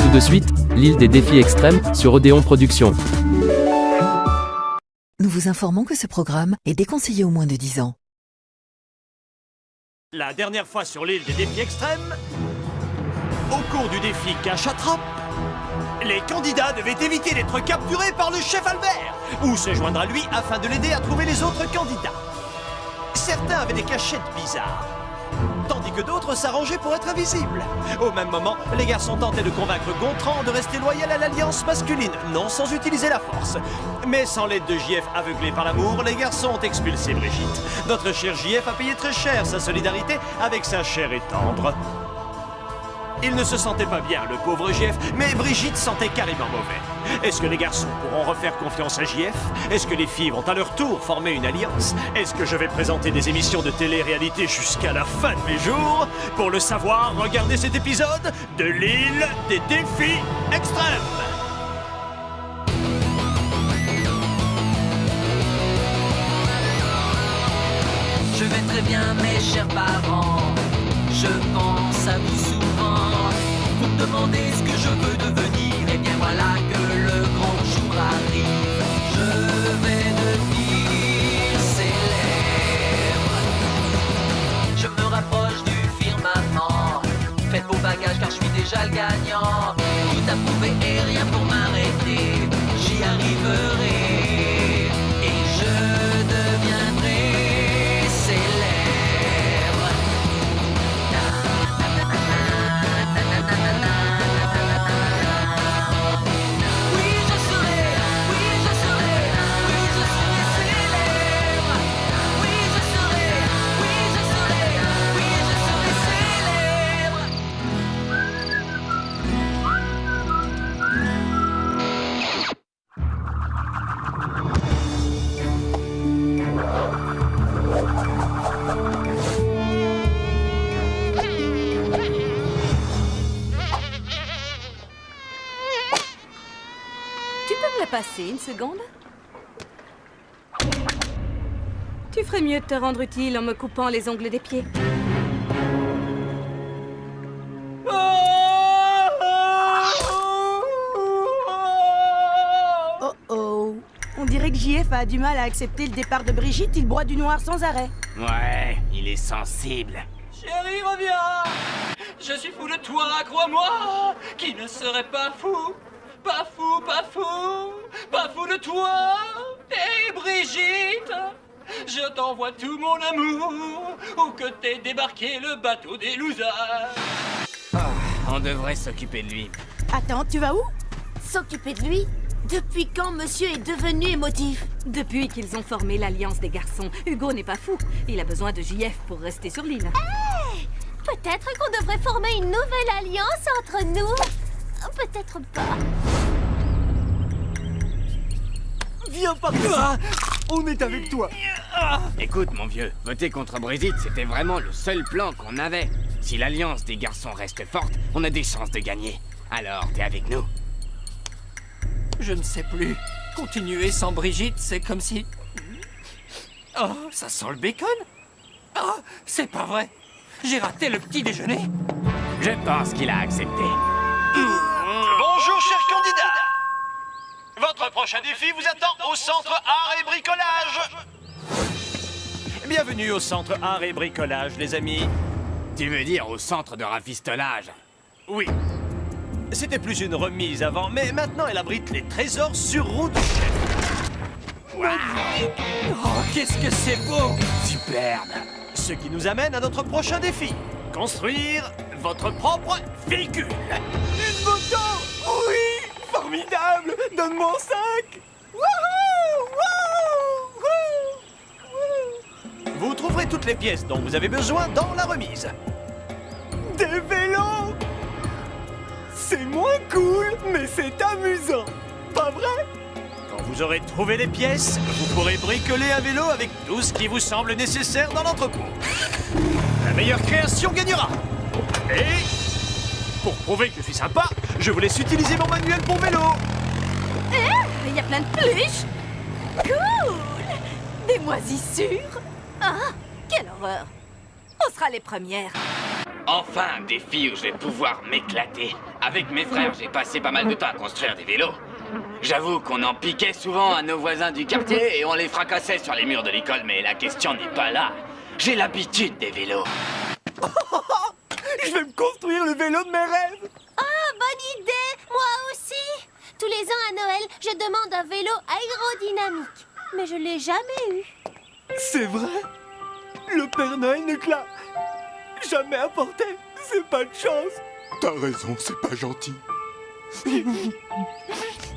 Tout de suite, l'île des défis extrêmes sur Odéon Productions. Nous vous informons que ce programme est déconseillé aux moins de 10 ans. La dernière fois sur l'île des défis extrêmes, au cours du défi cache-attrape, les candidats devaient éviter d'être capturés par le chef Albert ou se joindre à lui afin de l'aider à trouver les autres candidats. Certains avaient des cachettes bizarres, tandis que d'autres s'arrangeaient pour être invisibles. Au même moment, les garçons tentaient de convaincre Gontran de rester loyal à l'alliance masculine, non sans utiliser la force. Mais sans l'aide de JF aveuglé par l'amour, les garçons ont expulsé Brigitte. Notre cher JF a payé très cher sa solidarité avec sa chair et tendre. Il ne se sentait pas bien, le pauvre JF, mais Brigitte sentait carrément mauvais. Est-ce que les garçons pourront refaire confiance à JF? Est-ce que les filles vont à leur tour former une alliance? Est-ce que je vais présenter des émissions de télé-réalité jusqu'à la fin de mes jours? Pour le savoir, regardez cet épisode de l'île des défis extrêmes. Je vais très bien, mes chers parents. Je pense à vous souvent. Vous me demandez ce que je veux devenir. Et bien voilà que le grand jour arrive. Je vais devenir célèbre. Je me rapproche du firmament. Faites vos bagages car je suis déjà le gagnant. Tout à prouver et rien pour m'arrêter. J'y arriverai. Et je deviendrai célèbre. Passer une seconde? Tu ferais mieux de te rendre utile en me coupant les ongles des pieds. Oh oh. On dirait que JF a du mal à accepter le départ de Brigitte, il broie du noir sans arrêt. Ouais, il est sensible. Chérie, reviens! Je suis fou de toi, crois-moi! Qui ne serait pas fou? Pas fou, pas fou! Pas fou de toi! Et Brigitte! Je t'envoie tout mon amour! Où que t'aies débarqué le bateau des losers! On devrait s'occuper de lui. Attends, tu vas où? S'occuper de lui? Depuis quand monsieur est devenu émotif? Depuis qu'ils ont formé l'Alliance des garçons, Hugo n'est pas fou. Il a besoin de JF pour rester sur l'île. Hey! Peut-être qu'on devrait former une nouvelle alliance entre nous? Peut-être pas. Viens par là. On est avec toi. Écoute, mon vieux, voter contre Brigitte, c'était vraiment le seul plan qu'on avait. Si l'alliance des garçons reste forte, on a des chances de gagner. Alors, t'es avec nous? Je ne sais plus. Continuer sans Brigitte, c'est comme si... Oh, ça sent le bacon? Oh, c'est pas vrai. J'ai raté le petit déjeuner. Je pense qu'il a accepté. Bonjour, chers candidats. Votre prochain défi vous attend au Centre Art et Bricolage. Bienvenue au Centre Art et Bricolage, les amis. Tu veux dire au centre de rafistolage? Oui. C'était plus une remise avant, mais maintenant elle abrite les trésors sur roue du chef. Oh, qu'est-ce que c'est beau! Superbe! Ce qui nous amène à notre prochain défi. Construire votre propre véhicule. Une moto! Oui! Formidable! Donne-moi un sac! Vous trouverez toutes les pièces dont vous avez besoin dans la remise. Des vélos! C'est moins cool, mais c'est amusant! Pas vrai? Quand vous aurez trouvé les pièces, vous pourrez bricoler un vélo avec tout ce qui vous semble nécessaire dans l'entrepôt. La meilleure création gagnera. Et pour prouver que je suis sympa, je vous laisse utiliser mon manuel pour vélo. Il y a plein de peluches. Cool. Des moisissures. Ah, quelle horreur. On sera les premières. Enfin, un défi où je vais pouvoir m'éclater. avec mes frères, j'ai passé pas mal de temps à construire des vélos. J'avoue qu'on en piquait souvent à nos voisins du quartier et on les fracassait sur les murs de l'école, mais la question n'est pas là. J'ai l'habitude des vélos. Je vais me construire le vélo de mes rêves. Oh, bonne idée! Moi aussi! Tous les ans à Noël, je demande un vélo aérodynamique. Mais je l'ai jamais eu. C'est vrai? Le Père Noël ne te l'a jamais apporté. C'est pas de chance. T'as raison, c'est pas gentil.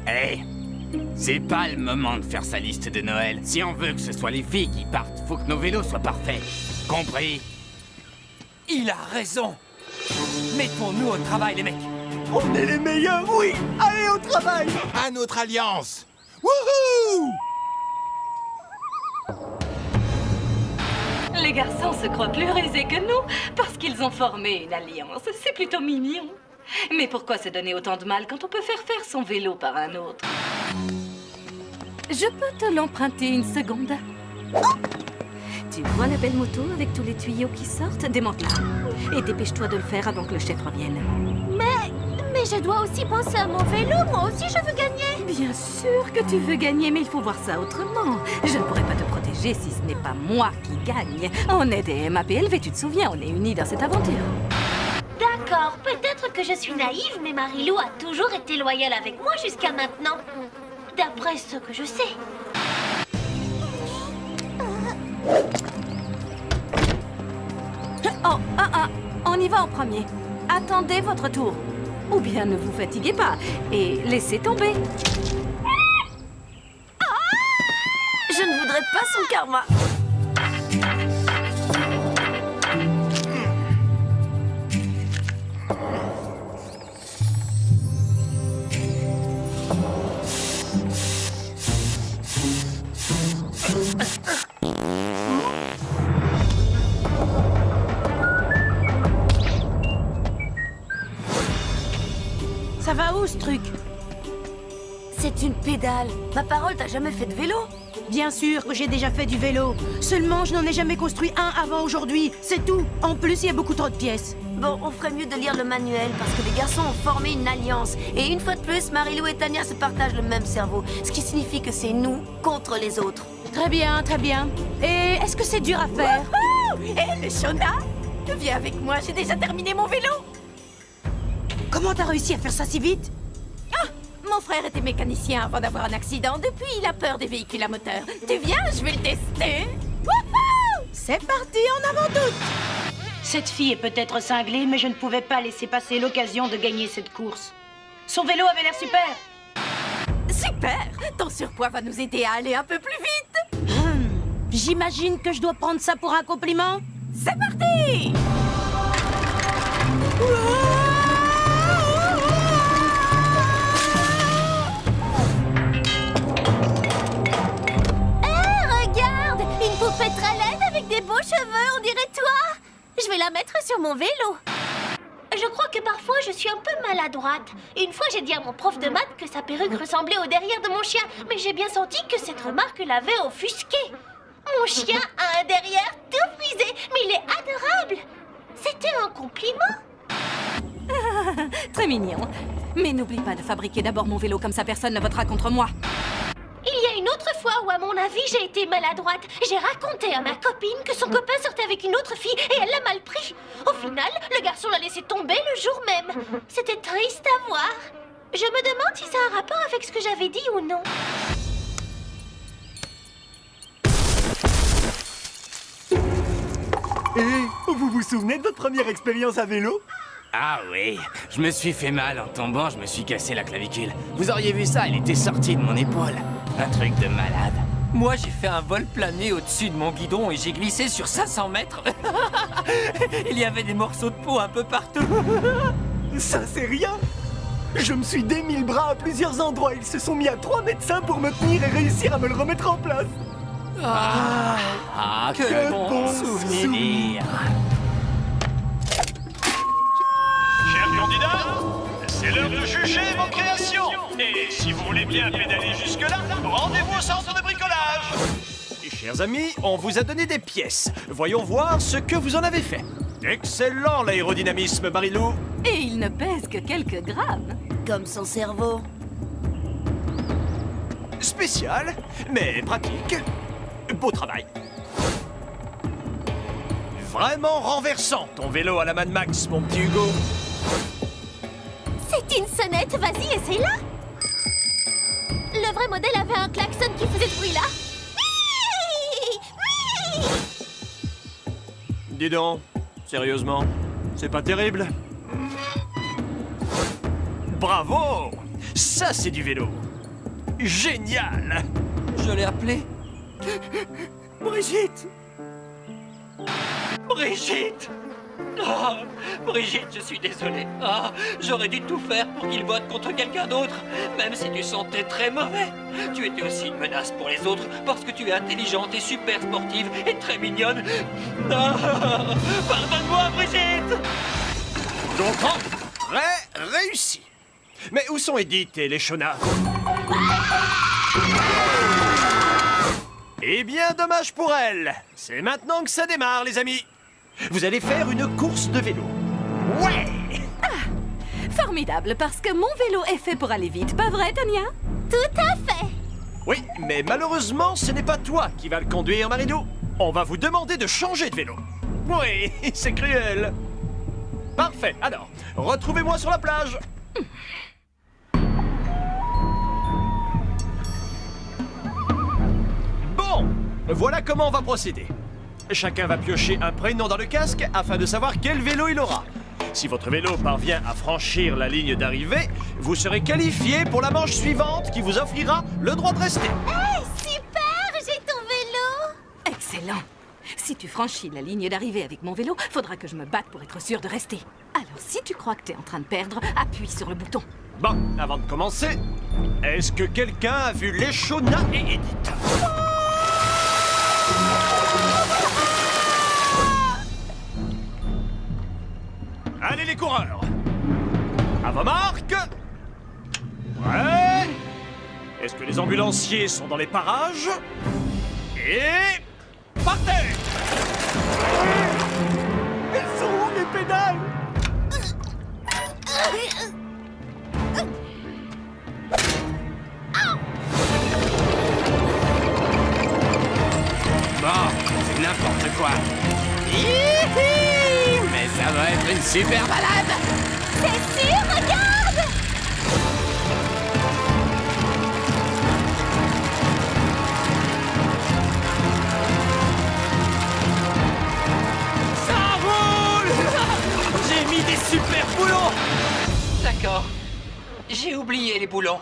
Hé, c'est pas le moment de faire sa liste de Noël. Si on veut que ce soit les filles qui partent, faut que nos vélos soient parfaits. Compris? Il a raison. Mettons-nous au travail, les mecs. On est les meilleurs, oui. Allez au travail. À notre alliance. Wouhou! Les garçons se croient plus rusés que nous parce qu'ils ont formé une alliance. C'est plutôt mignon. Mais pourquoi se donner autant de mal quand on peut faire son vélo par un autre? Je peux te l'emprunter une seconde. Tu vois la belle moto avec tous les tuyaux qui sortent? Démonte-la. Et dépêche-toi de le faire avant que le chef revienne. Mais je dois aussi penser à mon vélo. Moi aussi, je veux gagner. Bien sûr que tu veux gagner, mais il faut voir ça autrement. Je ne pourrais pas te protéger si ce n'est pas moi qui gagne. On est des MAPLV, tu te souviens, on est unis dans cette aventure. D'accord, peut-être que je suis naïve, mais Marilou a toujours été loyale avec moi jusqu'à maintenant. D'après ce que je sais. Oh, on y va en premier. Attendez votre tour. Ou bien ne vous fatiguez pas et laissez tomber. Je ne voudrais pas son karma. Ça va où, ce truc? C'est une pédale. Ma parole, t'as jamais fait de vélo? Bien sûr que j'ai déjà fait du vélo. Seulement, je n'en ai jamais construit un avant aujourd'hui. C'est tout. En plus, il y a beaucoup trop de pièces. Bon, on ferait mieux de lire le manuel parce que les garçons ont formé une alliance. Et une fois de plus, Marilou et Tania se partagent le même cerveau. Ce qui signifie que c'est nous contre les autres. Très bien, très bien. Et est-ce que c'est dur à faire? Et le Shona? Viens avec moi, j'ai déjà terminé mon vélo. Comment t'as réussi à faire ça si vite? Mon frère était mécanicien avant d'avoir un accident. Depuis, il a peur des véhicules à moteur. Tu viens, je vais le tester. Wouhou! C'est parti, en avant toutes! Cette fille est peut-être cinglée, mais je ne pouvais pas laisser passer l'occasion de gagner cette course. Son vélo avait l'air super. Super! Ton surpoids va nous aider à aller un peu plus vite. J'imagine que je dois prendre ça pour un compliment. C'est parti! Regarde! Une poupée très laide avec des beaux cheveux, on dirait toi! Je vais la mettre sur mon vélo. Je crois que parfois je suis un peu maladroite. Une fois j'ai dit à mon prof de maths que sa perruque ressemblait au derrière de mon chien, mais j'ai bien senti que cette remarque l'avait offusqué. Mon chien a un derrière tout frisé, mais il est adorable. C'était un compliment. Très mignon. Mais n'oublie pas de fabriquer d'abord mon vélo, comme ça personne ne votera contre moi. Il y a une autre fois où, à mon avis, j'ai été maladroite. J'ai raconté à ma copine que son copain sortait avec une autre fille et elle l'a mal pris. Au final, le garçon l'a laissé tomber le jour même. C'était triste à voir. Je me demande si ça a un rapport avec ce que j'avais dit ou non. Vous vous souvenez de votre première expérience à vélo? Ah oui, je me suis fait mal en tombant, je me suis cassé la clavicule. Vous auriez vu ça, elle était sortie de mon épaule. Un truc de malade. Moi, j'ai fait un vol plané au-dessus de mon guidon et j'ai glissé sur 500 mètres. Il y avait des morceaux de peau un peu partout. Ça, c'est rien. Je me suis démis le bras à plusieurs endroits. Ils se sont mis à 3 médecins pour me tenir et réussir à me le remettre en place. Que bon souvenir. Chers candidats, c'est l'heure de juger vos créations. Et si vous voulez bien pédaler jusque-là, rendez-vous au centre de bricolage. Chers amis, on vous a donné des pièces. Voyons voir ce que vous en avez fait. Excellent l'aérodynamisme, Marilou. Et il ne pèse que quelques grammes. Comme son cerveau. Spécial, mais pratique. Beau travail. Vraiment renversant, ton vélo à la Mad Max, mon petit Hugo. C'est une sonnette, vas-y, essaye-la. Le vrai modèle avait un klaxon qui faisait ce bruit-là. Oui, oui. Dis donc, sérieusement, c'est pas terrible. Bravo! Ça, c'est du vélo. Génial! Je l'ai appelé. Brigitte! Brigitte! Oh, Brigitte, je suis désolé. Ah, j'aurais dû tout faire pour qu'il vote contre quelqu'un d'autre, même si tu sentais très mauvais. Tu étais aussi une menace pour les autres parce que tu es intelligente et super sportive et très mignonne. Ah, pardonne-moi, Brigitte! Gontran, très réussi. Mais où sont Edith et les Shona? Eh bien, dommage pour elle. C'est maintenant que ça démarre, les amis. Vous allez faire une course de vélo. Ouais! Formidable, parce que mon vélo est fait pour aller vite, pas vrai, Tania? Tout à fait. Oui, mais malheureusement, ce n'est pas toi qui vas le conduire, Marilou. On va vous demander de changer de vélo. Oui, c'est cruel. Parfait, alors, retrouvez-moi sur la plage. Bon, voilà comment on va procéder. Chacun va piocher un prénom dans le casque afin de savoir quel vélo il aura. Si votre vélo parvient à franchir la ligne d'arrivée, vous serez qualifié pour la manche suivante qui vous offrira le droit de rester. Hey, super, j'ai ton vélo. Excellent. Si tu franchis la ligne d'arrivée avec mon vélo, faudra que je me batte pour être sûr de rester. Alors, si tu crois que t'es en train de perdre, appuie sur le bouton. Bon, avant de commencer, est-ce que quelqu'un a vu les Shona et Edith? Allez les coureurs! À vos marques! Prêts? Est-ce que les ambulanciers sont dans les parages? Et... partez! Elles sont où mes pédales? Bon, c'est n'importe quoi. Hihi, mais ça va être une super balade. C'est sûr, regarde. Ça roule. J'ai mis des super boulons. D'accord. J'ai oublié les boulons.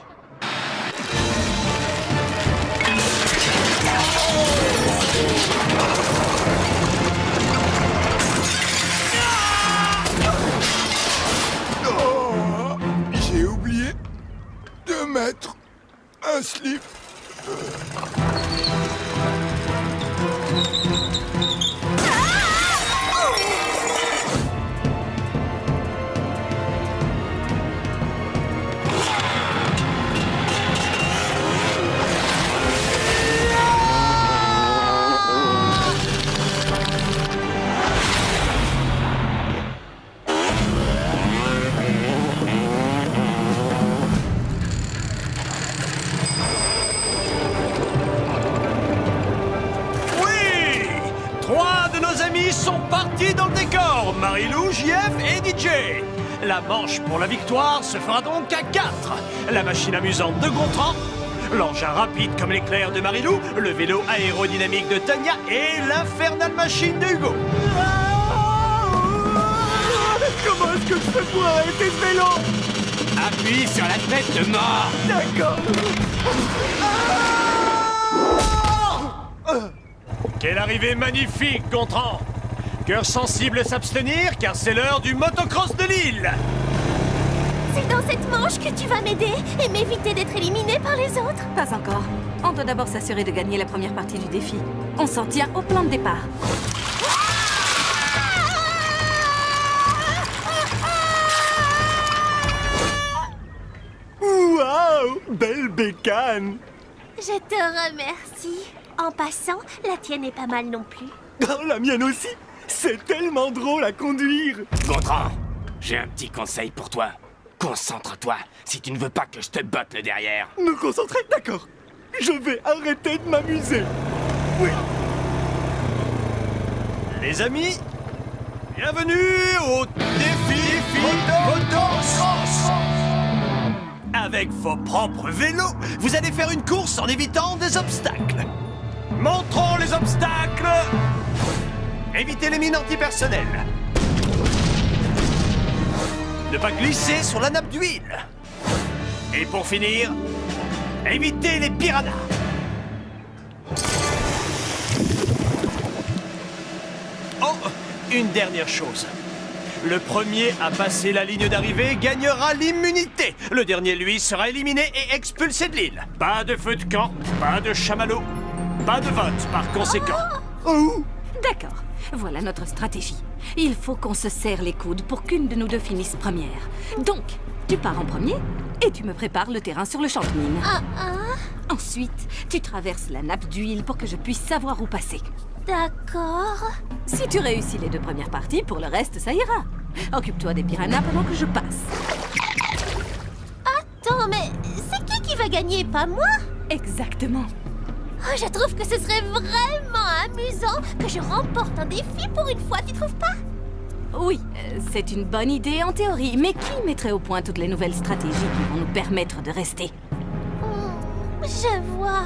Oh, j'ai oublié de mettre un slip. Sont partis dans le décor, Marilou, JF et DJ. La manche pour la victoire se fera donc à 4. La machine amusante de Gontran, l'engin rapide comme l'éclair de Marilou, le vélo aérodynamique de Tania et l'infernale machine de Hugo. Comment est-ce que je fais pour arrêter ce vélo? Appuie sur la tête de mort. D'accord. Quelle arrivée magnifique, Gontran! Cœur sensible s'abstenir, car c'est l'heure du motocross de Lille! C'est dans cette manche que tu vas m'aider et m'éviter d'être éliminé par les autres? Pas encore. On doit d'abord s'assurer de gagner la première partie du défi. On s'en tient au plan de départ. Waouh! Belle bécane! Je te remercie. En passant, la tienne est pas mal non plus. Oh, la mienne aussi! C'est tellement drôle à conduire. Gontran, j'ai un petit conseil pour toi. Concentre-toi si tu ne veux pas que je te botte le derrière. Me concentrer, d'accord. Je vais arrêter de m'amuser. Oui. Les amis, bienvenue au défi motocross. Avec vos propres vélos, vous allez faire une course en évitant des obstacles. Montrons les obstacles. Évitez les mines antipersonnelles. Ne pas glisser sur la nappe d'huile. Et pour finir, évitez les piranhas. Oh, une dernière chose. Le premier à passer la ligne d'arrivée gagnera l'immunité. Le dernier, lui, sera éliminé et expulsé de l'île. Pas de feu de camp, pas de chamallow, pas de vote par conséquent. Oh. D'accord, voilà notre stratégie. Il faut qu'on se serre les coudes pour qu'une de nous deux finisse première. Donc, tu pars en premier et tu me prépares le terrain sur le champ de mine. Ensuite, tu traverses la nappe d'huile pour que je puisse savoir où passer. D'accord. Si tu réussis les deux premières parties, pour le reste, ça ira. Occupe-toi des piranhas pendant que je passe. Attends, mais c'est qui va gagner, pas moi? Exactement. Oh, je trouve que ce serait vraiment amusant que je remporte un défi pour une fois, tu trouves pas? Oui, c'est une bonne idée en théorie, mais qui mettrait au point toutes les nouvelles stratégies qui vont nous permettre de rester? Je vois.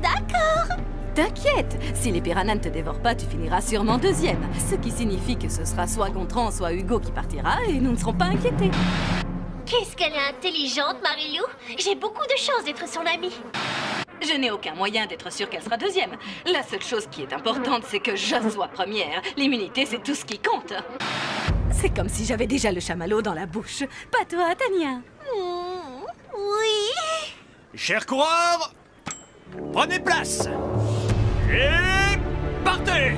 D'accord. T'inquiète, si les piranhas ne te dévorent pas, tu finiras sûrement deuxième. Ce qui signifie que ce sera soit Gontran, soit Hugo qui partira et nous ne serons pas inquiétés. Qu'est-ce qu'elle est intelligente, Marilou. J'ai beaucoup de chance d'être son amie. Je n'ai aucun moyen d'être sûre qu'elle sera deuxième. La seule chose qui est importante, c'est que je sois première. L'immunité, c'est tout ce qui compte. C'est comme si j'avais déjà le chamallow dans la bouche. Pas toi, Tania? Oui. Chers coureurs, prenez place. Et partez.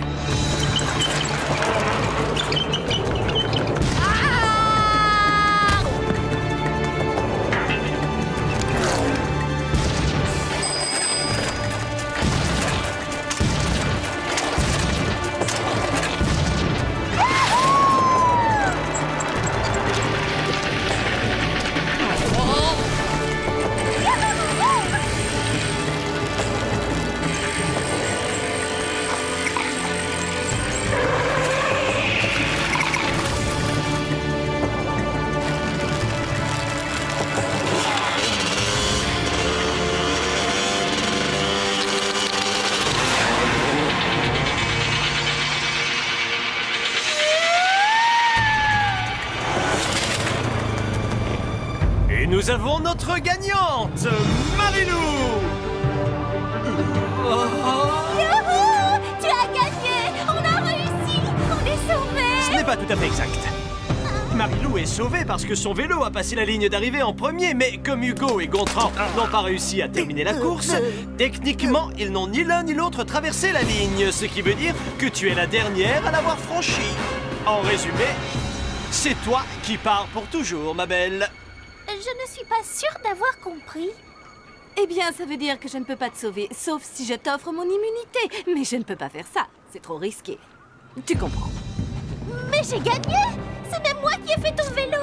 Nous avons notre gagnante, Marilou. Youhou! Tu as gagné! On a réussi! On est sauvés! Ce n'est pas tout à fait exact. Marilou est sauvée parce que son vélo a passé la ligne d'arrivée en premier, mais comme Hugo et Gontran n'ont pas réussi à terminer la course, techniquement, ils n'ont ni l'un ni l'autre traversé la ligne, ce qui veut dire que tu es la dernière à l'avoir franchie. En résumé, c'est toi qui pars pour toujours, ma belle. Je ne suis pas sûre d'avoir compris. Eh bien, ça veut dire que je ne peux pas te sauver, sauf si je t'offre mon immunité. Mais je ne peux pas faire ça, c'est trop risqué. Tu comprends. Mais j'ai gagné! C'est même moi qui ai fait ton vélo!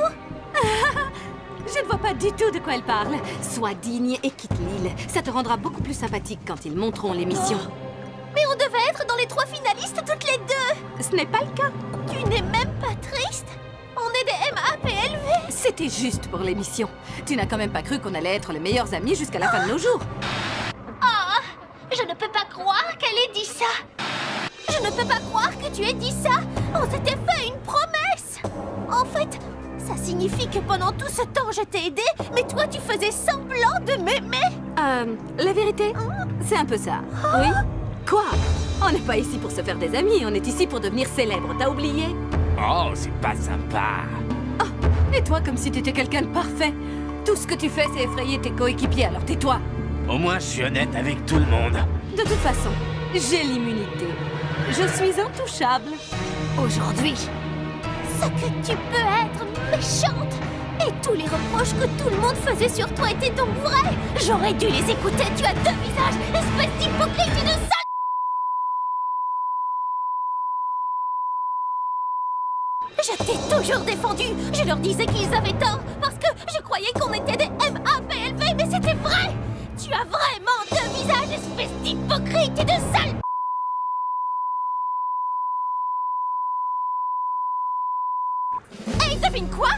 Je ne vois pas du tout de quoi elle parle. Sois digne et quitte l'île. Ça te rendra beaucoup plus sympathique quand ils monteront l'émission. Mais on devait être dans les 3 finalistes toutes les deux! Ce n'est pas le cas. Tu n'es même pas triste? On est des MAPLV! C'était juste pour l'émission. Tu n'as quand même pas cru qu'on allait être les meilleurs amis jusqu'à la fin de nos jours. Oh! Je ne peux pas croire qu'elle ait dit ça! Je ne peux pas croire que tu aies dit ça! On s'était fait une promesse! En fait, ça signifie que pendant tout ce temps je t'ai aidé, mais toi tu faisais semblant de m'aimer! La vérité, c'est un peu ça. Oui? Quoi? On n'est pas ici pour se faire des amis, on est ici pour devenir célèbre, t'as oublié? Oh, c'est pas sympa. Oh, et toi comme si t'étais quelqu'un de parfait. Tout ce que tu fais, c'est effrayer tes coéquipiers, alors tais-toi. Au moins, je suis honnête avec tout le monde. De toute façon, j'ai l'immunité. Je suis intouchable. Aujourd'hui, ce que tu peux être méchante. Et tous les reproches que tout le monde faisait sur toi étaient donc vrais. J'aurais dû les écouter, tu as 2 visages, espèce d'hypocrite et de sale. Je t'ai toujours défendu. Je leur disais qu'ils avaient tort parce que je croyais qu'on était des MAPLV, mais c'était vrai. Tu as vraiment deux visages, espèce d'hypocrite et de sale... Hey, devine quoi?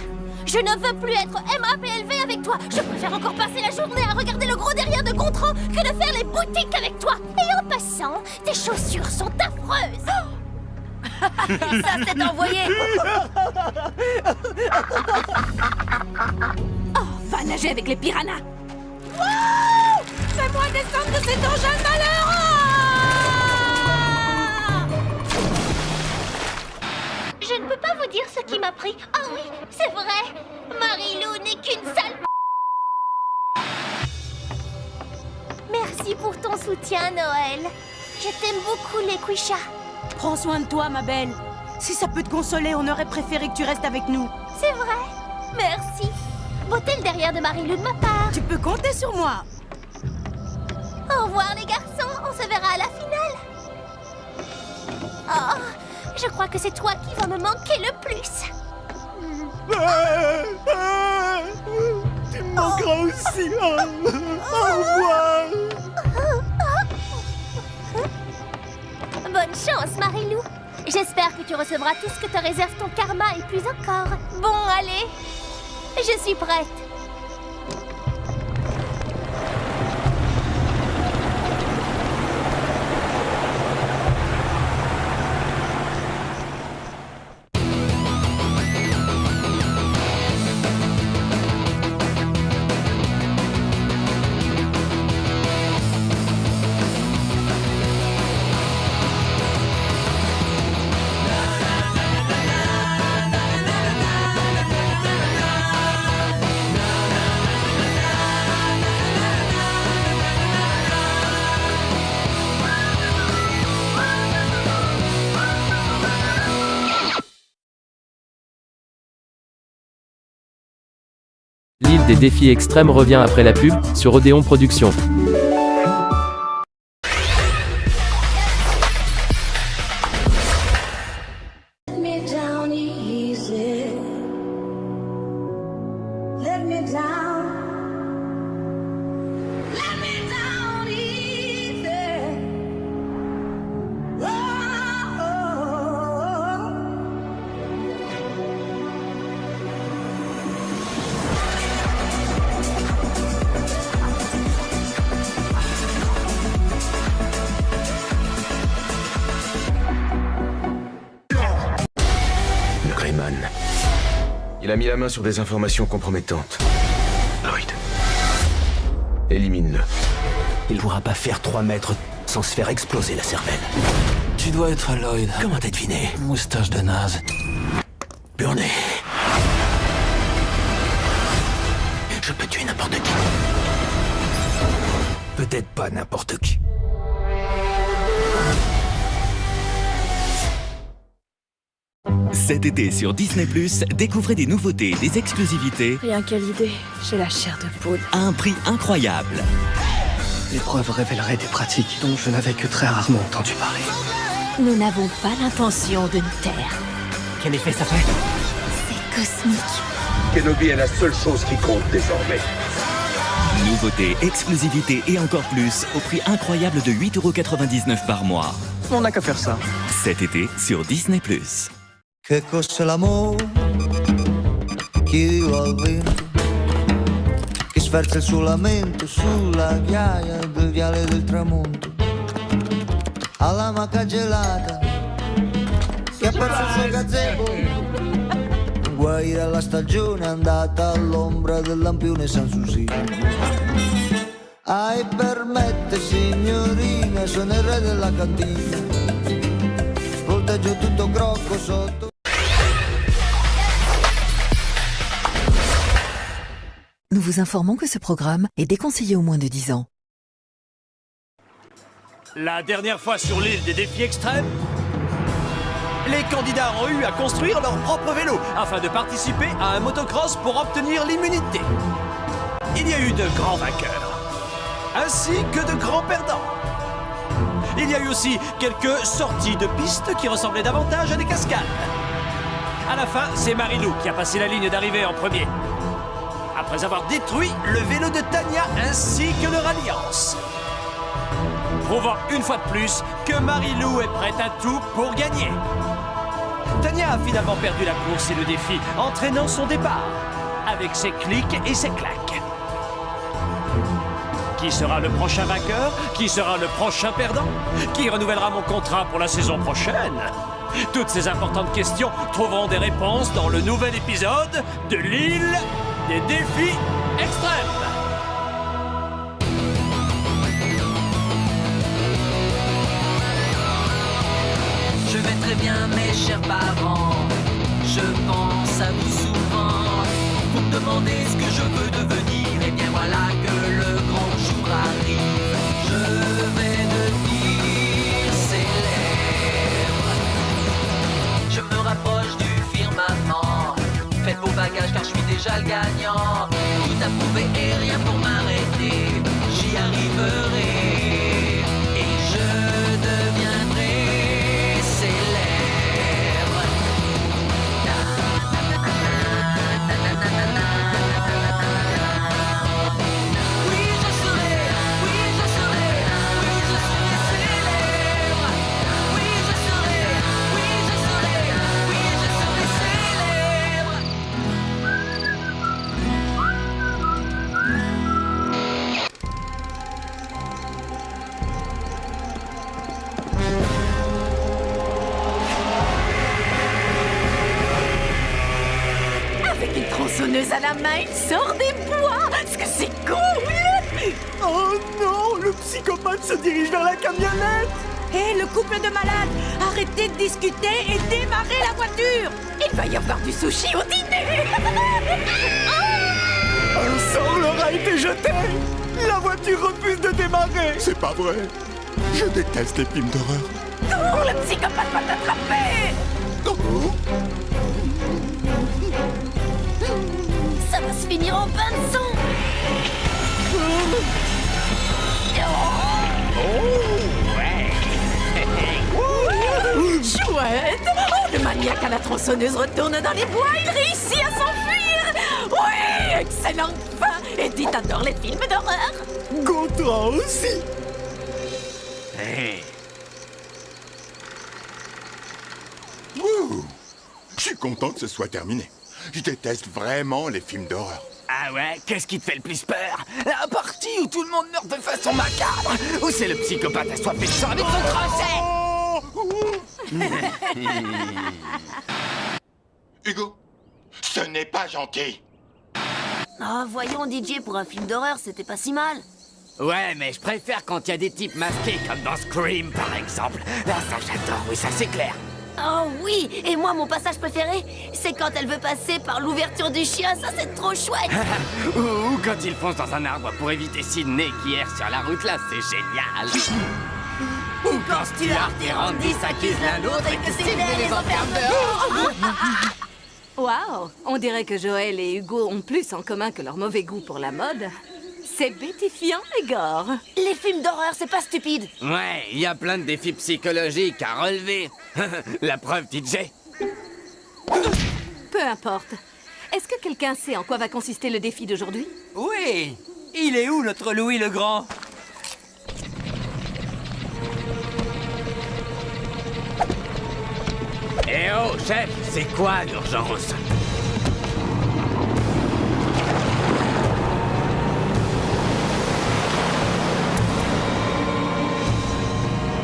Je ne veux plus être MAPLV avec toi. Je préfère encore passer la journée à regarder le gros derrière de Gontran que de faire les boutiques avec toi. Et en passant, tes chaussures sont affreuses. Ça, c'est envoyé. Oh, va nager avec les piranhas. Wouh! Fais-moi descendre de cet engin malheureux! Je ne peux pas vous dire ce qui m'a pris. Ah oui, c'est vrai. Marilou n'est qu'une sale... Merci pour ton soutien, Noël. Je t'aime beaucoup, les Quisha. Prends soin de toi, ma belle. Si ça peut te consoler, on aurait préféré que tu restes avec nous. C'est vrai. Merci. Vaut-elle derrière de Marilou de ma part? Tu peux compter sur moi. Au revoir, les garçons. On se verra à la finale. Oh, je crois que c'est toi qui vas me manquer le plus. Tu me manqueras aussi. Au revoir. Bonne chance, Marilou. J'espère que tu recevras tout ce que te réserve ton karma et plus encore. Bon, allez. Je suis prête. L'île des défis extrêmes revient après la pub, sur Odéon Productions. Il a mis la main sur des informations compromettantes. Lloyd. Élimine-le. Il pourra pas faire 3 mètres sans se faire exploser la cervelle. Tu dois être Lloyd. Comment t'as deviné? Moustache de naze. Burné. Je peux tuer n'importe qui. Peut-être pas n'importe qui. Cet été sur Disney+, découvrez des nouveautés et des exclusivités Rien qu'à l'idée, j'ai la chair de poule. à un prix incroyable. L'épreuve révélerait des pratiques dont je n'avais que très rarement entendu parler. Nous n'avons pas l'intention de nous taire. Quel effet ça fait? C'est cosmique. Kenobi est la seule chose qui compte désormais. Nouveautés, exclusivités et encore plus au prix incroyable de 8,99€ par mois. On n'a qu'à faire ça. Cet été sur Disney+. Che cos'è l'amore? Chi vive al vento, che sferza il suo lamento sulla ghiaia del viale del tramonto, alla maca gelata, che ha perso il suo gazebo, guaire alla stagione andata all'ombra del lampione Sanssouci. Ai permette signorina, sono il re della cantina, volteggio tutto crocco sotto. Nous vous informons que ce programme est déconseillé aux moins de 10 ans. La dernière fois sur l'île des défis extrêmes, les candidats ont eu à construire leur propre vélo afin de participer à un motocross pour obtenir l'immunité. Il y a eu de grands vainqueurs, ainsi que de grands perdants. Il y a eu aussi quelques sorties de piste qui ressemblaient davantage à des cascades. À la fin, c'est Marilou qui a passé la ligne d'arrivée en premier. Après avoir détruit le vélo de Tania ainsi que leur alliance. Prouvant une fois de plus que Marilou est prête à tout pour gagner. Tania a finalement perdu la course et le défi, entraînant son départ, avec ses clics et ses claques. Qui sera le prochain vainqueur? Qui sera le prochain perdant? Qui renouvellera mon contrat pour la saison prochaine? Toutes ces importantes questions trouveront des réponses dans le nouvel épisode de l'île des défis extrêmes. Je vais très bien, mes chers parents. Je pense à vous souvent. Vous me demandez ce que je veux devenir. Et bien voilà que le grand jour arrive. Je vais devenir célèbre. Je me rapproche du firmament. Faites vos bagages car je suis déjà le gagnant. Tout à prouver et rien pour m'arrêter. J'y arriverai. Et je deviendrai célèbre. Oui, je serai célèbre. Oui, je serai célèbre. Avec une tronçonneuse à la main, il sort des bois. Est-ce que c'est cool? Oh non, le psychopathe se dirige vers la camionnette. Hé, le couple de malades, arrêtez de discuter et démarrez la voiture. Il va y avoir du sushi au dîner. Un sort leur a été jeté. La voiture refuse de démarrer. C'est pas vrai. Je déteste les films d'horreur. Cours, le psychopathe va t'attraper. Ça va se finir en bain de sang. Chouette. Oh, le maniaque à la tronçonneuse retourne dans les bois. Il réussit à s'enfuir. Oui, excellente fin. Edith adore les films d'horreur. Gontran aussi. Ouh, je suis content que ce soit terminé. Je déteste vraiment les films d'horreur. Ah ouais? Qu'est-ce qui te fait le plus peur? La partie où tout le monde meurt de façon macabre? Ou c'est le psychopathe assoiffé de sang avec son crochet? Hugo, ce n'est pas gentil. Oh, voyons, DJ, pour un film d'horreur, c'était pas si mal. Ouais, mais je préfère quand il y a des types masqués, comme dans Scream, par exemple. Là, ça j'adore, oui, ça c'est clair. Oh oui, et moi, mon passage préféré, c'est quand elle veut passer par l'ouverture du chien, ça c'est trop chouette. Ou quand ils foncent dans un arbre pour éviter Sydney qui erre sur la route, là, c'est génial. Ou quand Stuart et Randy s'accusent l'un l'autre et que Sydney les enferme dehors. Waouh, on dirait que Joël et Hugo ont plus en commun que leur mauvais goût pour la mode. C'est bêtifiant et gore. Les films d'horreur, c'est pas stupide. Ouais, il y a plein de défis psychologiques à relever. La preuve, DJ. Peu importe. Est-ce que quelqu'un sait en quoi va consister le défi d'aujourd'hui? Oui. Il est où, notre Louis le Grand? Eh oh, chef, c'est quoi l'urgence?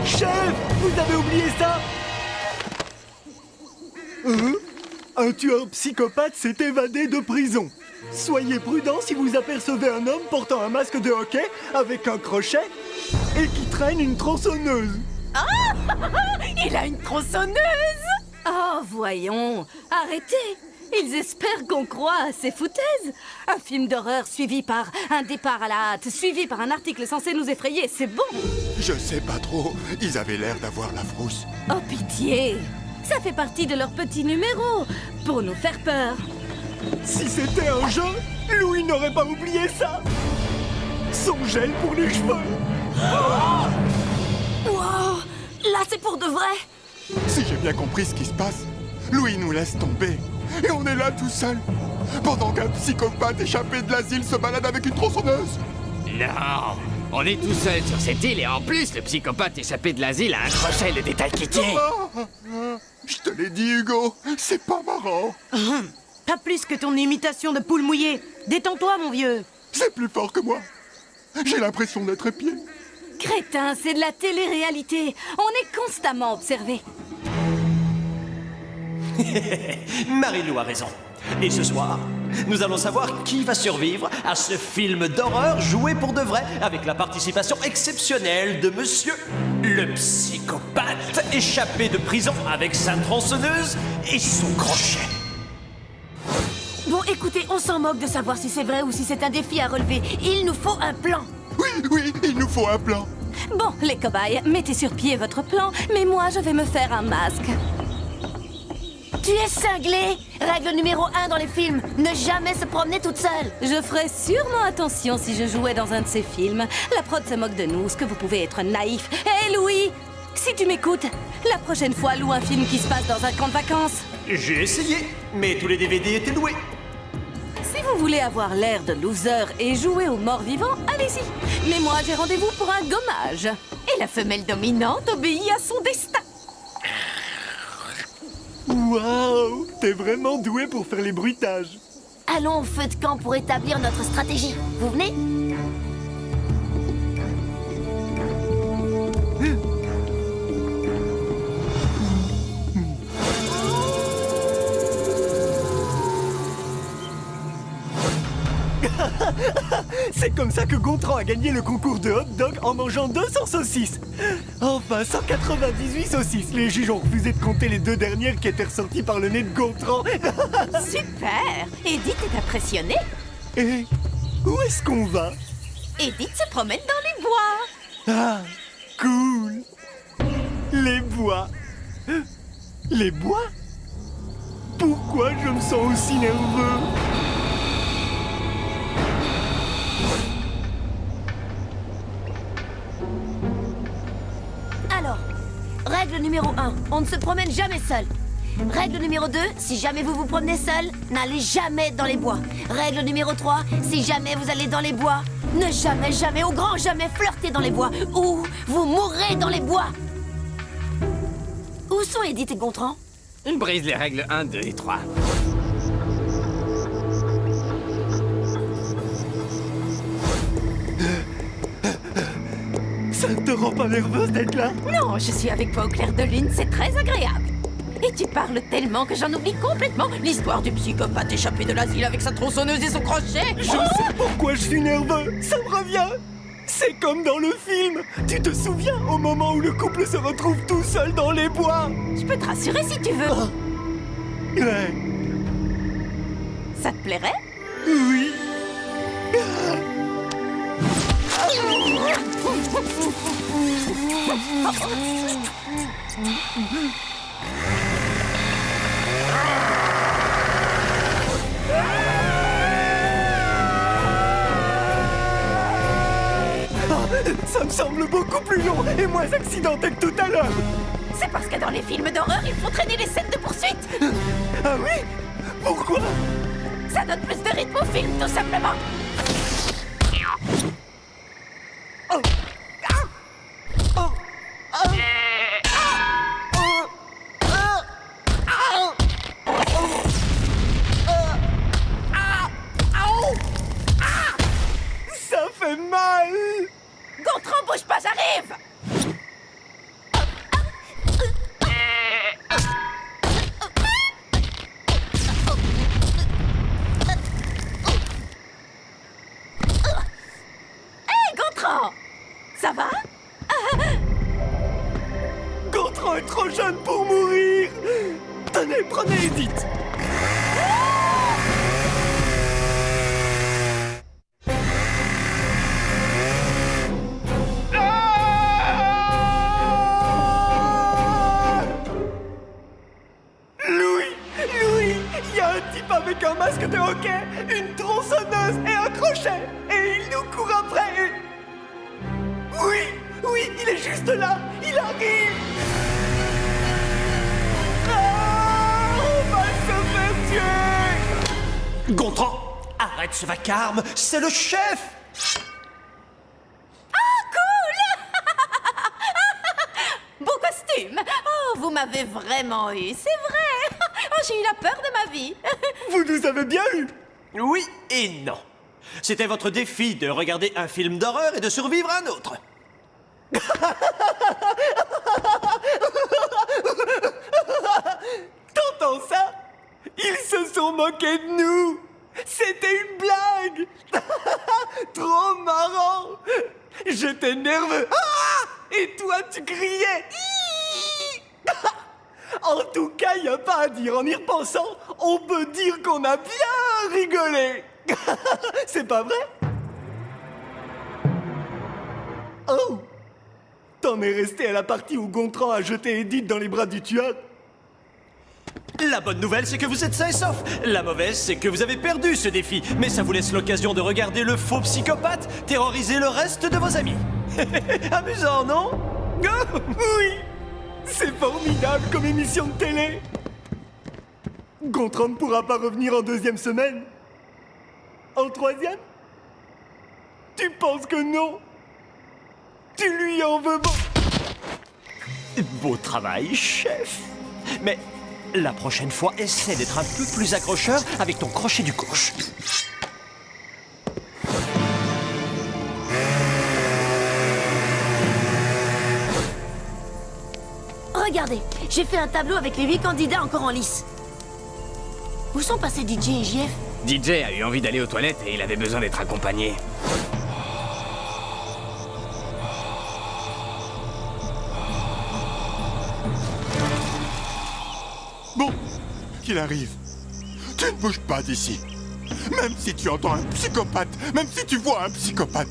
Chef, vous avez oublié ça? Un tueur psychopathe s'est évadé de prison. Soyez prudent si vous apercevez un homme portant un masque de hockey avec un crochet et qui traîne une tronçonneuse. Ah, il a une tronçonneuse. Oh, voyons, arrêtez. Ils espèrent qu'on croit à ces foutaises. Un film d'horreur suivi par un départ à la hâte, suivi par un article censé nous effrayer, c'est bon. Je sais pas trop. Ils avaient l'air d'avoir la frousse. Oh, pitié. Ça fait partie de leur petit numéro, pour nous faire peur. Si c'était un jeu, Louis n'aurait pas oublié ça. Son gel pour les cheveux. Wow, là c'est pour de vrai. Si j'ai bien compris ce qui se passe, Louis nous laisse tomber. Et on est là tout seul. Pendant qu'un psychopathe échappé de l'asile se balade avec une tronçonneuse. Non, on est tout seul sur cette île et en plus, le psychopathe échappé de l'asile a un crochet, le détail qui tient. Je te l'ai dit, Hugo, c'est pas marrant. Pas plus que ton imitation de poule mouillée. Détends-toi, mon vieux. C'est plus fort que moi. J'ai l'impression d'être épié. Crétin, c'est de la télé-réalité. On est constamment observé. Marie-Lou a raison. Et ce soir, nous allons savoir qui va survivre à ce film d'horreur joué pour de vrai, avec la participation exceptionnelle de monsieur le psychopathe échappé de prison avec sa tronçonneuse et son crochet. Bon, écoutez, on s'en moque de savoir si c'est vrai ou si c'est un défi à relever. Il nous faut un plan. Oui, il nous faut un plan. Bon, les cobayes, mettez sur pied votre plan, mais moi, je vais me faire un masque. Tu es cinglé. Règle numéro 1 dans les films, ne jamais se promener toute seule. Je ferais sûrement attention si je jouais dans un de ces films. La prod se moque de nous, ce que vous pouvez être naïf. Hé, Louis, si tu m'écoutes, la prochaine fois, loue un film qui se passe dans un camp de vacances. J'ai essayé, mais tous les DVD étaient loués. Si vous voulez avoir l'air de loser et jouer aux morts vivants, allez-y. Mais moi, j'ai rendez-vous pour un gommage. Et la femelle dominante obéit à son destin. Waouh, t'es vraiment doué pour faire les bruitages. Allons au feu de camp pour établir notre stratégie. Vous venez? C'est comme ça que Gontran a gagné le concours de hot dog en mangeant 200 saucisses. Enfin, 198 saucisses. Les juges ont refusé de compter les 2 dernières qui étaient ressorties par le nez de Gontran. Super! Edith est impressionnée. Et où est-ce qu'on va? Edith se promène dans les bois. Ah, cool. Les bois. Les bois? Pourquoi je me sens aussi nerveux? Alors, règle numéro 1, on ne se promène jamais seul. Règle numéro 2, si jamais vous vous promenez seul, n'allez jamais dans les bois. Règle numéro 3, si jamais vous allez dans les bois, ne jamais, jamais, au grand jamais flirter dans les bois, ou vous mourrez dans les bois. Où sont Edith et Gontran? Ils brisent les règles 1, 2 et 3. Ça ne te rend pas nerveuse d'être là? Non, je suis avec toi au clair de lune, c'est très agréable. Et tu parles tellement que j'en oublie complètement l'histoire du psychopathe échappé de l'asile avec sa tronçonneuse et son crochet. Je sais pourquoi je suis nerveux, ça me revient. C'est comme dans le film. Tu te souviens au moment où le couple se retrouve tout seul dans les bois? Je peux te rassurer si tu veux. Oh. Ouais. Ça te plairait? Oui. Ça me semble beaucoup plus long et moins accidentel que tout à l'heure. C'est parce que dans les films d'horreur, il faut traîner les scènes de poursuite. Ah oui? Pourquoi? Ça donne plus de rythme au film, tout simplement. Oh. Oh. Oh. Ça fait mal. Gontran, bouge pas, j'arrive. Hé, Gontran! Ça va? Gontran est trop jeune pour mourir. Tenez, prenez Edith. Avec un masque de hockey, une tronçonneuse et un crochet. Et il nous court après. Oui, il est juste là. Il arrive. Ah! Gontran, arrête ce vacarme, c'est le chef! Beau costume. Oh, vous m'avez vraiment eu, c'est vrai. Oh, j'ai eu la peur de ma vie. Vous nous avez bien eu. Oui et non. C'était votre défi de regarder un film d'horreur et de survivre à un autre. T'entends ça? Ils se sont moqués de nous. C'était une blague. Trop marrant. J'étais nerveux. Ah! Et toi, tu criais. En tout cas, y a pas à dire. En y repensant, on peut dire qu'on a bien rigolé. C'est pas vrai? Oh! T'en es resté à la partie où Gontran a jeté Edith dans les bras du tueur? La bonne nouvelle, c'est que vous êtes sain et sauf. La mauvaise, c'est que vous avez perdu ce défi. Mais ça vous laisse l'occasion de regarder le faux psychopathe terroriser le reste de vos amis. Amusant, non? Oui! C'est formidable comme émission de télé. Gontran ne pourra pas revenir en deuxième semaine? En troisième? Tu penses que non? Tu lui en veux bon? Beau travail, chef. Mais la prochaine fois, essaie d'être un peu plus accrocheur avec ton crochet du gauche. Regardez, j'ai fait un tableau avec les 8 candidats encore en lice. Où sont passés DJ et JF? DJ a eu envie d'aller aux toilettes et il avait besoin d'être accompagné. Bon, qu'il arrive. Tu ne bouges pas d'ici. Même si tu entends un psychopathe, même si tu vois un psychopathe,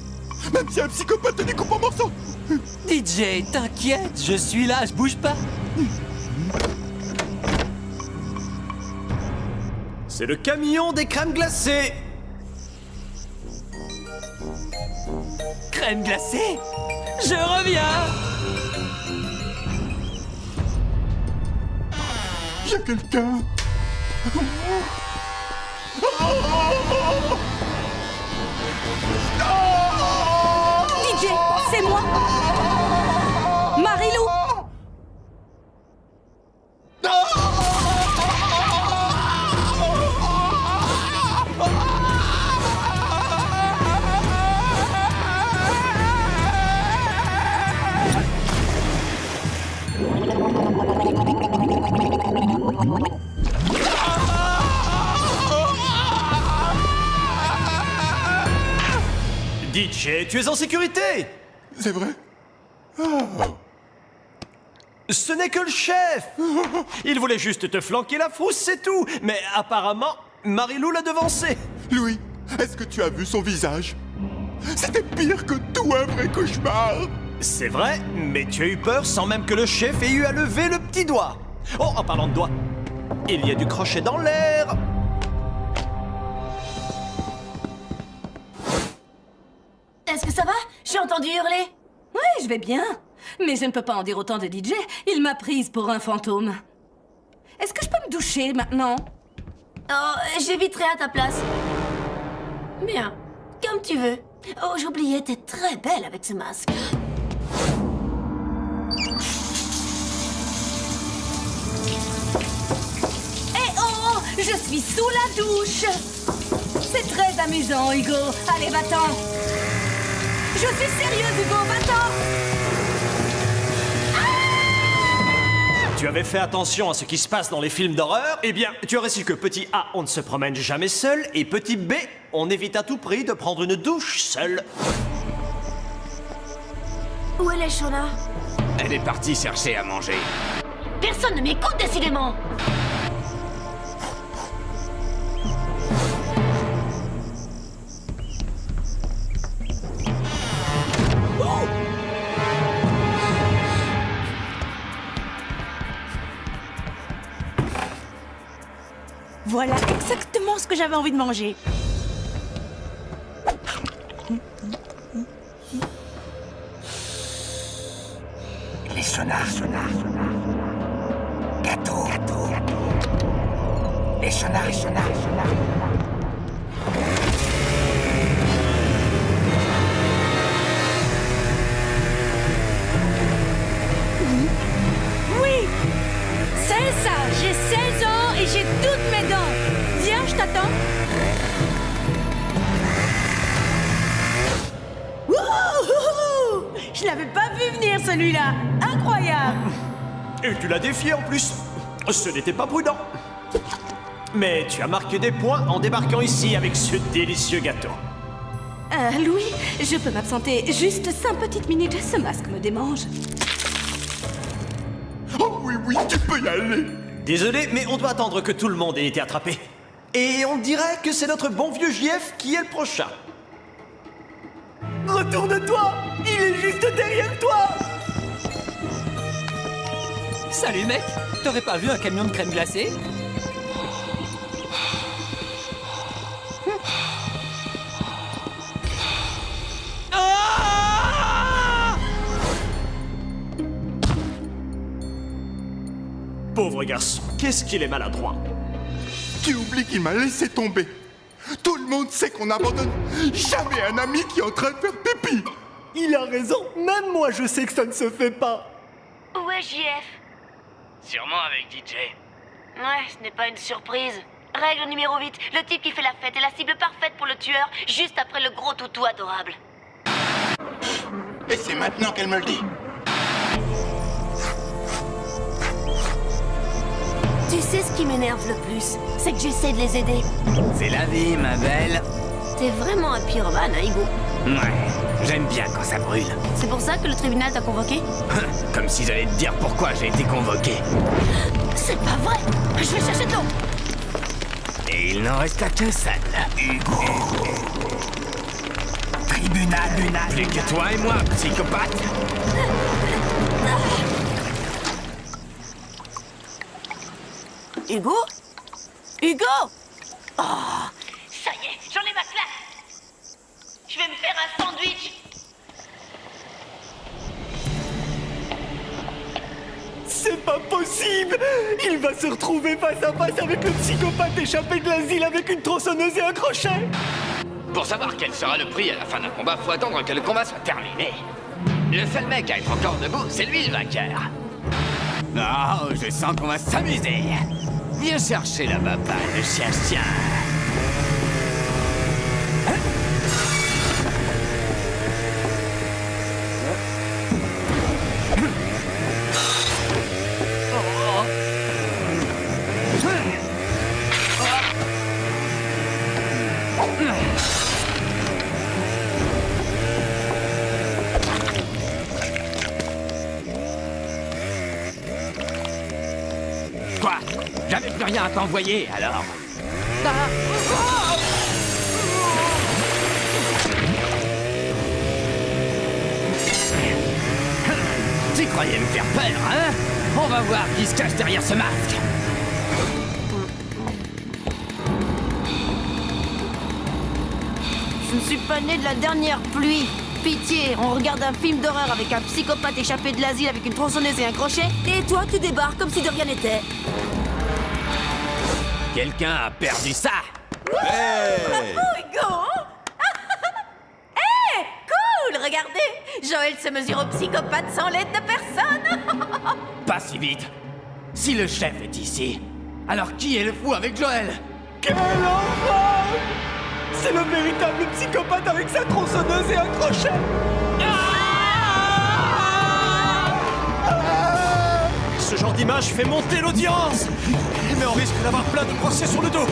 même si un psychopathe te découpe en morceaux. DJ, t'inquiète, je suis là, je bouge pas. C'est le camion des crèmes glacées. Crème glacée? Je reviens. Il y a quelqu'un. DJ, c'est moi. Marilou. DJ, tu es en sécurité. C'est vrai? Ce n'est que le chef. Il voulait juste te flanquer la frousse, c'est tout. Mais apparemment, Marilou l'a devancé. Louis, est-ce que tu as vu son visage? C'était pire que tout un vrai cauchemar. C'est vrai, mais tu as eu peur sans même que le chef ait eu à lever le petit doigt. Oh, en parlant de doigt, il y a du crochet dans l'air. Est-ce que ça va? J'ai entendu hurler. Oui, je vais bien. Mais je ne peux pas en dire autant de DJ. Il m'a prise pour un fantôme. Est-ce que je peux me doucher maintenant? Oh, j'éviterai à ta place. Bien, comme tu veux. Oh, j'oubliais, t'es très belle avec ce masque. Eh oh, je suis sous la douche. C'est très amusant, Hugo. Allez, va-t'en. Je suis sérieuse, Hugo, va-t'en. Tu avais fait attention à ce qui se passe dans les films d'horreur? Eh bien, tu aurais su que petit A, on ne se promène jamais seul, et petit B, on évite à tout prix de prendre une douche seul. Où est Shona? Elle est partie chercher à manger. Personne ne m'écoute, décidément. Voilà exactement ce que j'avais envie de manger. Les sonars. Gâteau. Les sonars. toutes mes dents. Viens, je t'attends. Wouhou! Je l'avais pas vu venir, celui-là. Incroyable. Et tu l'as défié en plus. Ce n'était pas prudent. Mais tu as marqué des points en débarquant ici avec ce délicieux gâteau. Louis, je peux m'absenter juste 5 petites minutes. Ce masque me démange. Oh oui, oui, tu peux y aller. Désolé, mais on doit attendre que tout le monde ait été attrapé. Et on dirait que c'est notre bon vieux JF qui est le prochain. Retourne-toi! Il est juste derrière toi! Salut mec, t'aurais pas vu un camion de crème glacée? Pauvre garçon, qu'est-ce qu'il est maladroit. Tu oublies qu'il m'a laissé tomber. Tout le monde sait qu'on n'abandonne jamais un ami qui est en train de faire pipi. Il a raison, même moi je sais que ça ne se fait pas. Où est JF? Sûrement avec DJ. Ouais, ce n'est pas une surprise. Règle numéro 8, le type qui fait la fête est la cible parfaite pour le tueur, juste après le gros toutou adorable. Et c'est maintenant qu'elle me le dit. Tu sais ce qui m'énerve le plus? C'est que j'essaie de les aider. C'est la vie, ma belle. T'es vraiment un pyromane, hein, Hugo? Ouais, j'aime bien quand ça brûle. C'est pour ça que le tribunal t'a convoqué? Comme si j'allais te dire pourquoi j'ai été convoqué. C'est pas vrai! Je vais chercher de l'eau! Et il n'en resta qu'un seul. Hugo. Tribunal. Plus que toi et moi, psychopathe. Hugo? Hugo? Oh, ça y est, j'en ai ma classe! Je vais me faire un sandwich! C'est pas possible! Il va se retrouver face à face avec le psychopathe échappé de l'asile avec une tronçonneuse et un crochet! Pour savoir quel sera le prix à la fin d'un combat, faut attendre que le combat soit terminé. Le seul mec à être encore debout, c'est lui le vainqueur. Oh, je sens qu'on va s'amuser. Viens chercher la baba, le chien. Quoi? J'avais plus rien à t'envoyer, alors. Tu croyais me faire peur, hein? On va voir qui se cache derrière ce masque. Je ne suis pas né de la dernière pluie. Pitié, on regarde un film d'horreur avec un psychopathe échappé de l'asile avec une tronçonneuse et un crochet, et toi tu débarques comme si de rien n'était. Quelqu'un a perdu ça. Bravo, Hugo! Hé! Cool! Regardez! Joël se mesure au psychopathe sans l'aide de personne! Pas si vite. Si le chef est ici, alors qui est le fou avec Joël? Quel horreur! C'est le véritable psychopathe avec sa tronçonneuse et un crochet! Ce genre d'image fait monter l'audience. Mais on risque d'avoir plein de procès sur le dos.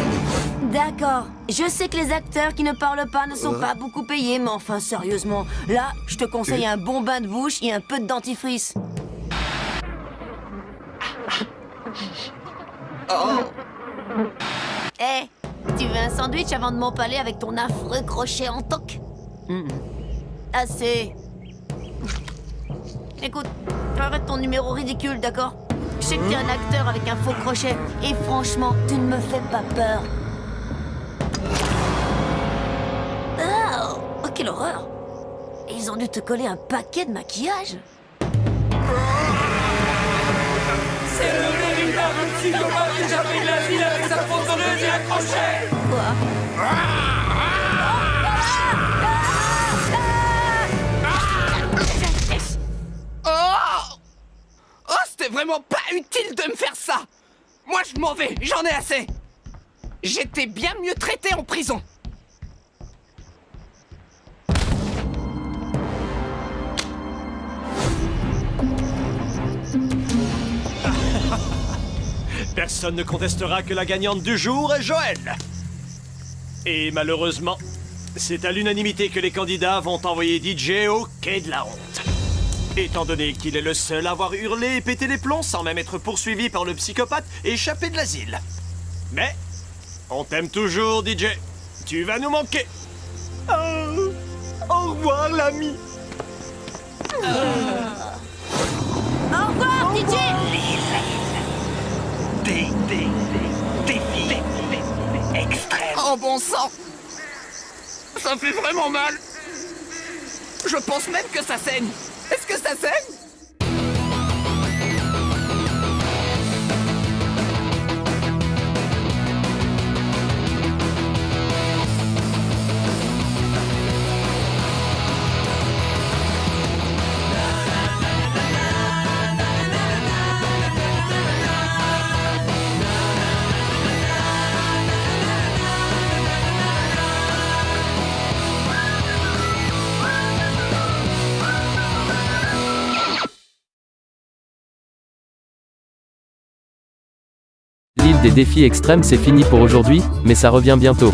D'accord. Je sais que les acteurs qui ne parlent pas ne sont pas beaucoup payés, mais enfin, sérieusement, là, je te conseille un bon bain de bouche et un peu de dentifrice. Hé, tu veux un sandwich avant de m'empaler avec ton affreux crochet en toc? Assez. Écoute, arrête ton numéro ridicule, d'accord? Je sais que t'es un acteur avec un faux crochet, et franchement, tu ne me fais pas peur. Oh, quelle horreur! Ils ont dû te coller un paquet de maquillage. C'est le véritable psychopathe échappé de l'asile avec sa tronçonneuse et un crochet! Quoi? Oh, c'était vraiment pas utile de me faire ça. Moi, je m'en vais, j'en ai assez. J'étais bien mieux traité en prison. Personne ne contestera que la gagnante du jour est Joël. Et malheureusement, c'est à l'unanimité que les candidats vont envoyer DJ au quai de la honte. Étant donné qu'il est le seul à avoir hurlé et pété les plombs sans même être poursuivi par le psychopathe et échappé de l'asile. Mais, on t'aime toujours, DJ. Tu vas nous manquer. Oh, au revoir, l'ami. Au revoir, DJ. Défi extrême. Oh bon sang. Ça fait vraiment mal. Je pense même que ça saigne. Est-ce que ça saigne? L'île des défis extrêmes c'est fini pour aujourd'hui, mais ça revient bientôt.